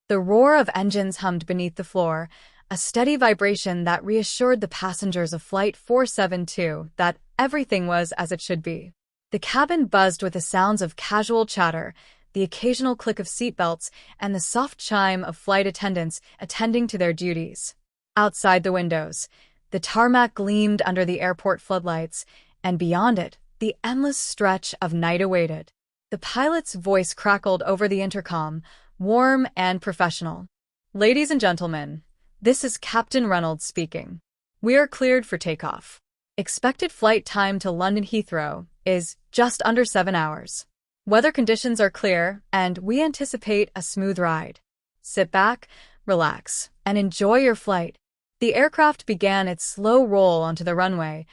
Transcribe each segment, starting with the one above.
The roar of engines hummed beneath the floor, a steady vibration that reassured the passengers of Flight 472 that everything was as it should be. The cabin buzzed with the sounds of casual chatter, the occasional click of seatbelts, and the soft chime of flight attendants attending to their duties. Outside the windows, the tarmac gleamed under the airport floodlights, and beyond it, the endless stretch of night awaited. The pilot's voice crackled over the intercom, warm and professional. "Ladies and gentlemen, this is Captain Reynolds speaking. We are cleared for takeoff. Expected flight time to London Heathrow is just under 7 hours. Weather conditions are clear, and we anticipate a smooth ride. Sit back, relax, and enjoy your flight." The aircraft began its slow roll onto the runway,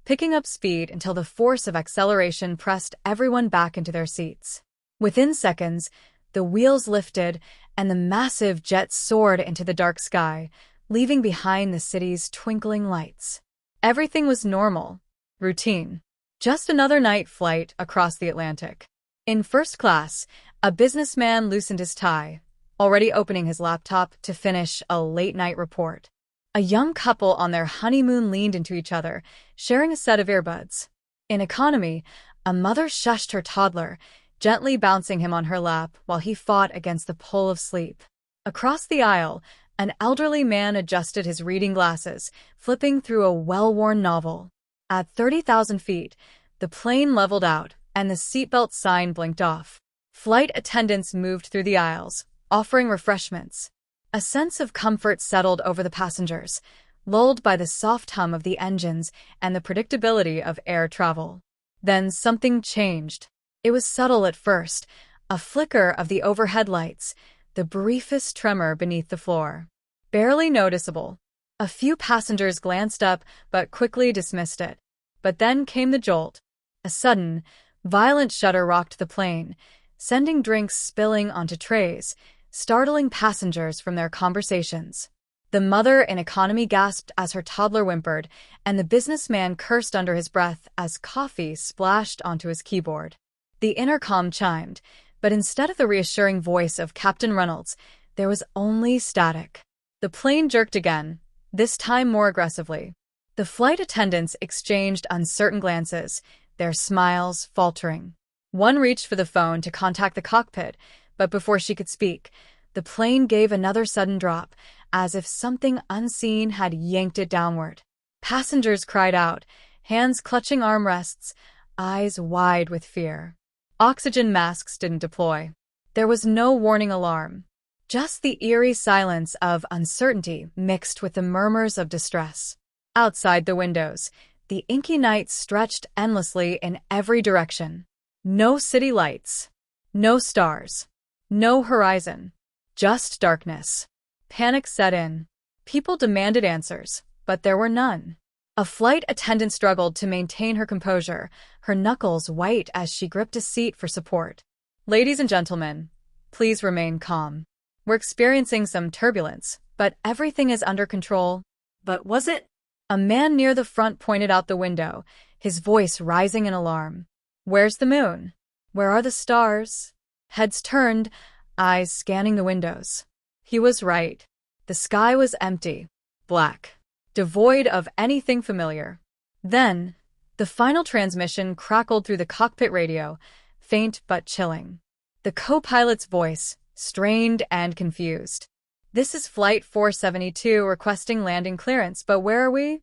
picking up speed until the force of acceleration pressed everyone back into their seats. Within seconds, the wheels lifted, and the massive jet soared into the dark sky, leaving behind the city's twinkling lights. Everything was normal, routine. Just another night flight across the Atlantic. In first class, a businessman loosened his tie, already opening his laptop to finish a late-night report. A young couple on their honeymoon leaned into each other, sharing a set of earbuds. In economy, a mother shushed her toddler, gently bouncing him on her lap while he fought against the pull of sleep. Across the aisle, an elderly man adjusted his reading glasses, flipping through a well-worn novel. At 30,000 feet, the plane leveled out, and the seatbelt sign blinked off. Flight attendants moved through the aisles, offering refreshments. A sense of comfort settled over the passengers, lulled by the soft hum of the engines and the predictability of air travel. Then something changed. It was subtle at first, a flicker of the overhead lights, the briefest tremor beneath the floor. Barely noticeable. A few passengers glanced up but quickly dismissed it. But then came the jolt. A sudden, violent shudder rocked the plane, sending drinks spilling onto trays, startling passengers from their conversations. The mother in economy gasped as her toddler whimpered, and the businessman cursed under his breath as coffee splashed onto his keyboard. The intercom chimed, but instead of the reassuring voice of Captain Reynolds, there was only static. The plane jerked again, this time more aggressively. The flight attendants exchanged uncertain glances, their smiles faltering. One reached for the phone to contact the cockpit, but before she could speak, the plane gave another sudden drop, as if something unseen had yanked it downward. Passengers cried out, hands clutching armrests, eyes wide with fear. Oxygen masks didn't deploy. There was no warning alarm. Just the eerie silence of uncertainty mixed with the murmurs of distress. Outside the windows, the inky night stretched endlessly in every direction. No city lights. No stars. No horizon. Just darkness. Panic set in. People demanded answers, but there were none. A flight attendant struggled to maintain her composure, her knuckles white as she gripped a seat for support. "Ladies and gentlemen, please remain calm. We're experiencing some turbulence, but everything is under control." But was it? A man near the front pointed out the window, his voice rising in alarm. "Where's the moon? Where are the stars?" Heads turned, eyes scanning the windows. He was right. The sky was empty, black, devoid of anything familiar. Then, the final transmission crackled through the cockpit radio, faint but chilling. The co-pilot's voice, strained and confused. "This is Flight 472 requesting landing clearance, but where are we?"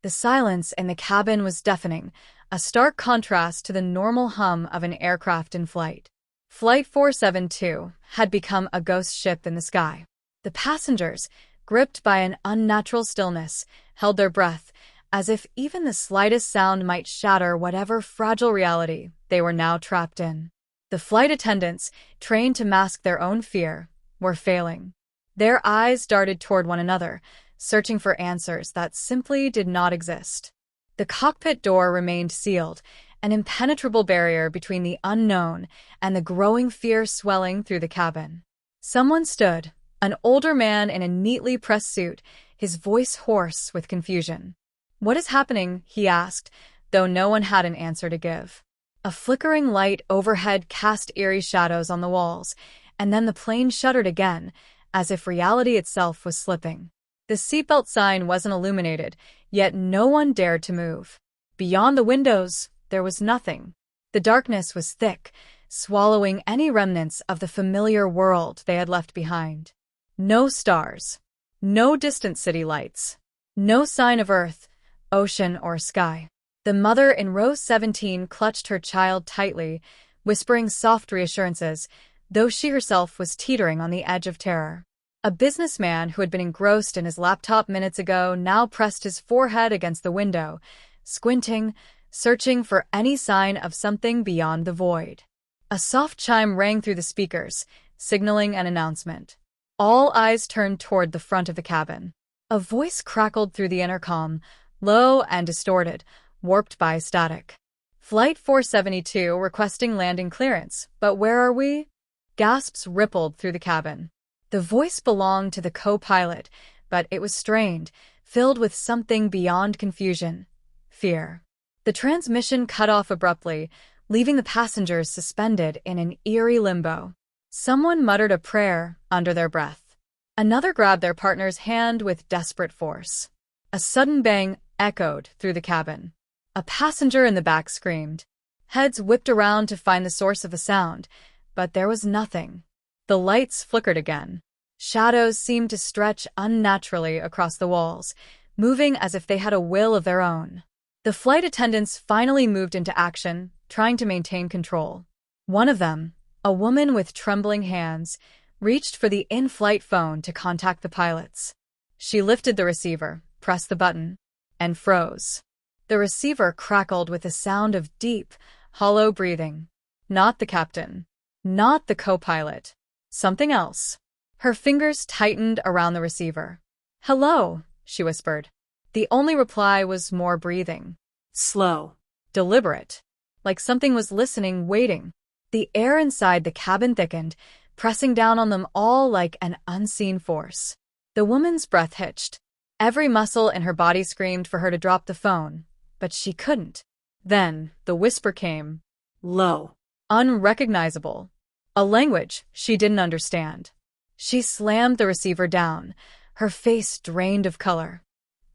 The silence in the cabin was deafening, a stark contrast to the normal hum of an aircraft in flight. Flight 472 had become a ghost ship in the sky. The passengers, gripped by an unnatural stillness, held their breath, as if even the slightest sound might shatter whatever fragile reality they were now trapped in. The flight attendants, trained to mask their own fear, were failing. Their eyes darted toward one another, searching for answers that simply did not exist. The cockpit door remained sealed, an impenetrable barrier between the unknown and the growing fear swelling through the cabin. Someone stood, an older man in a neatly pressed suit, his voice hoarse with confusion. "What is happening?" he asked, though no one had an answer to give. A flickering light overhead cast eerie shadows on the walls, and then the plane shuddered again, as if reality itself was slipping. The seatbelt sign wasn't illuminated, yet no one dared to move. Beyond the windows, there was nothing. The darkness was thick, swallowing any remnants of the familiar world they had left behind. No stars. No distant city lights. No sign of earth, ocean, or sky. The mother in row 17 clutched her child tightly, whispering soft reassurances, though she herself was teetering on the edge of terror. A businessman who had been engrossed in his laptop minutes ago now pressed his forehead against the window, squinting, searching for any sign of something beyond the void. A soft chime rang through the speakers, signaling an announcement. All eyes turned toward the front of the cabin. A voice crackled through the intercom, low and distorted, warped by static. Flight 472 requesting landing clearance, but where are we? Gasps rippled through the cabin. The voice belonged to the co-pilot, but it was strained, filled with something beyond confusion. Fear. The transmission cut off abruptly, leaving the passengers suspended in an eerie limbo. Someone muttered a prayer under their breath. Another grabbed their partner's hand with desperate force. A sudden bang echoed through the cabin. A passenger in the back screamed. Heads whipped around to find the source of the sound, but there was nothing. The lights flickered again. Shadows seemed to stretch unnaturally across the walls, moving as if they had a will of their own. The flight attendants finally moved into action, trying to maintain control. One of them, a woman with trembling hands, reached for the in-flight phone to contact the pilots. She lifted the receiver, pressed the button, and froze. The receiver crackled with the sound of deep, hollow breathing. Not the captain. Not the co-pilot. Something else. Her fingers tightened around the receiver. "Hello," she whispered. The only reply was more breathing. Slow. Deliberate. Like something was listening, waiting. The air inside the cabin thickened, pressing down on them all like an unseen force. The woman's breath hitched. Every muscle in her body screamed for her to drop the phone, but she couldn't. Then the whisper came. Low. Unrecognizable. A language she didn't understand. She slammed the receiver down, her face drained of color.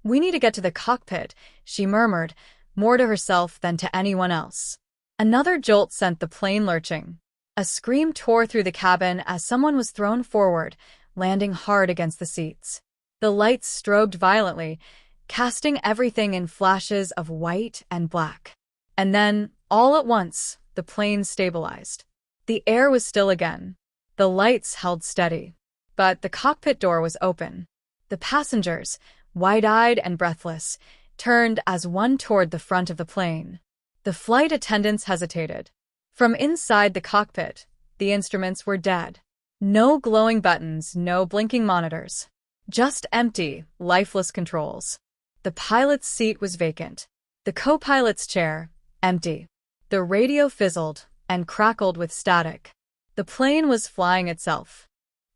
"We need to get to the cockpit," she murmured, more to herself than to anyone else. Another jolt sent the plane lurching. A scream tore through the cabin as someone was thrown forward, landing hard against the seats. The lights strobed violently, casting everything in flashes of white and black. And then, all at once, the plane stabilized. The air was still again. The lights held steady. But the cockpit door was open. The passengers, wide-eyed and breathless, turned as one toward the front of the plane. The flight attendants hesitated. From inside the cockpit, the instruments were dead. No glowing buttons, no blinking monitors. Just empty, lifeless controls. The pilot's seat was vacant. The co-pilot's chair, empty. The radio fizzled and crackled with static. The plane was flying itself.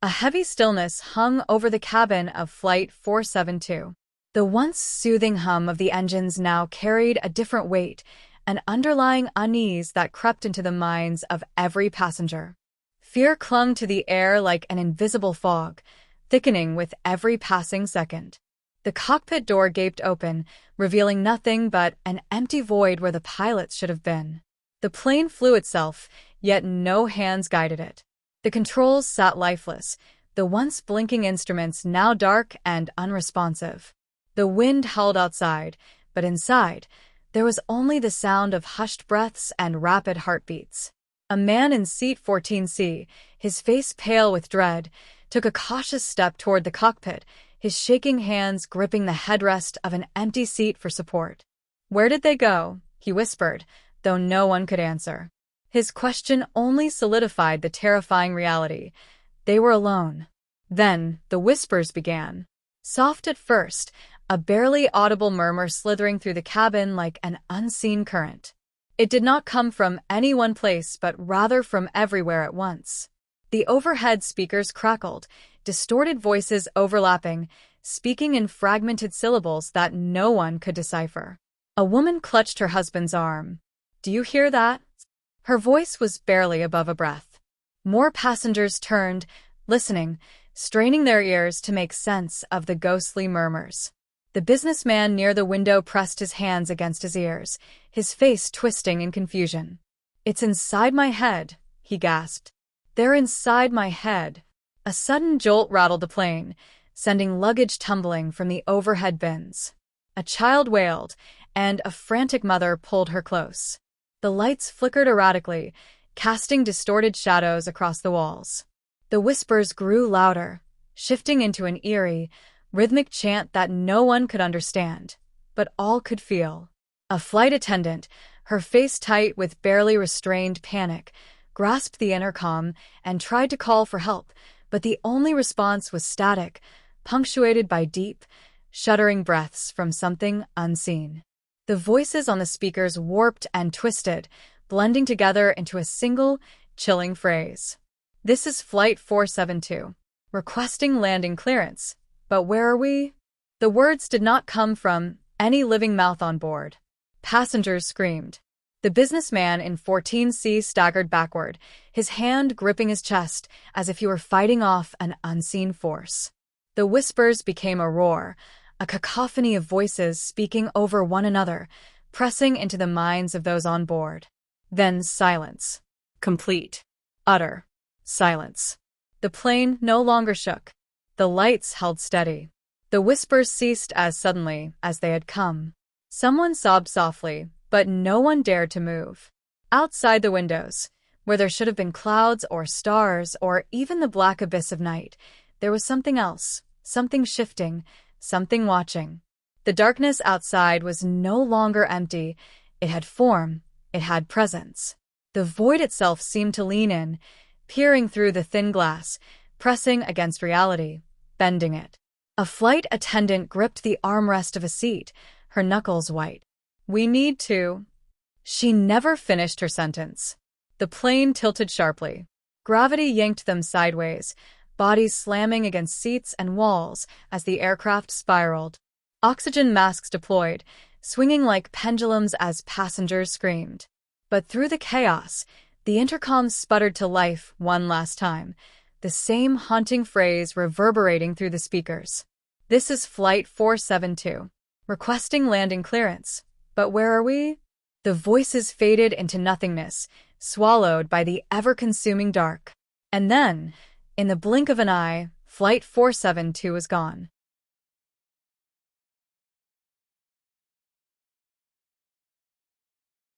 A heavy stillness hung over the cabin of Flight 472. The once soothing hum of the engines now carried a different weight, an underlying unease that crept into the minds of every passenger. Fear clung to the air like an invisible fog, thickening with every passing second. The cockpit door gaped open, revealing nothing but an empty void where the pilots should have been. The plane flew itself, yet no hands guided it. The controls sat lifeless, the once blinking instruments now dark and unresponsive. The wind howled outside, but inside, there was only the sound of hushed breaths and rapid heartbeats. A man in seat 14C, his face pale with dread, took a cautious step toward the cockpit, his shaking hands gripping the headrest of an empty seat for support. "Where did they go?" he whispered, though no one could answer. His question only solidified the terrifying reality. They were alone. Then the whispers began. Soft at first, a barely audible murmur slithering through the cabin like an unseen current. It did not come from any one place, but rather from everywhere at once. The overhead speakers crackled, distorted voices overlapping, speaking in fragmented syllables that no one could decipher. A woman clutched her husband's arm. "Do you hear that?" Her voice was barely above a breath. More passengers turned, listening, straining their ears to make sense of the ghostly murmurs. The businessman near the window pressed his hands against his ears, his face twisting in confusion. "It's inside my head," he gasped. "They're inside my head." A sudden jolt rattled the plane, sending luggage tumbling from the overhead bins. A child wailed, and a frantic mother pulled her close. The lights flickered erratically, casting distorted shadows across the walls. The whispers grew louder, shifting into an eerie, rhythmic chant that no one could understand, but all could feel. A flight attendant, her face tight with barely restrained panic, grasped the intercom and tried to call for help, but the only response was static, punctuated by deep, shuddering breaths from something unseen. The voices on the speakers warped and twisted, blending together into a single, chilling phrase. "This is Flight 472. Requesting landing clearance. But where are we?" The words did not come from any living mouth on board. Passengers screamed. The businessman in 14C staggered backward, his hand gripping his chest as if he were fighting off an unseen force. The whispers became a roar, a cacophony of voices speaking over one another, pressing into the minds of those on board. Then silence. Complete. Utter silence. The plane no longer shook. The lights held steady. The whispers ceased as suddenly as they had come. Someone sobbed softly, but no one dared to move. Outside the windows, where there should have been clouds or stars or even the black abyss of night, there was something else, something shifting, something watching. The darkness outside was no longer empty. It had form. It had presence. The void itself seemed to lean in, peering through the thin glass, pressing against reality, bending it. A flight attendant gripped the armrest of a seat, her knuckles white. "We need to..." She never finished her sentence. The plane tilted sharply. Gravity yanked them sideways, bodies slamming against seats and walls as the aircraft spiraled. Oxygen masks deployed, swinging like pendulums as passengers screamed. But through the chaos, the intercom sputtered to life one last time, the same haunting phrase reverberating through the speakers. "This is Flight 472. Requesting landing clearance. But where are we?" The voices faded into nothingness, swallowed by the ever-consuming dark. And then, in the blink of an eye, Flight 472 was gone.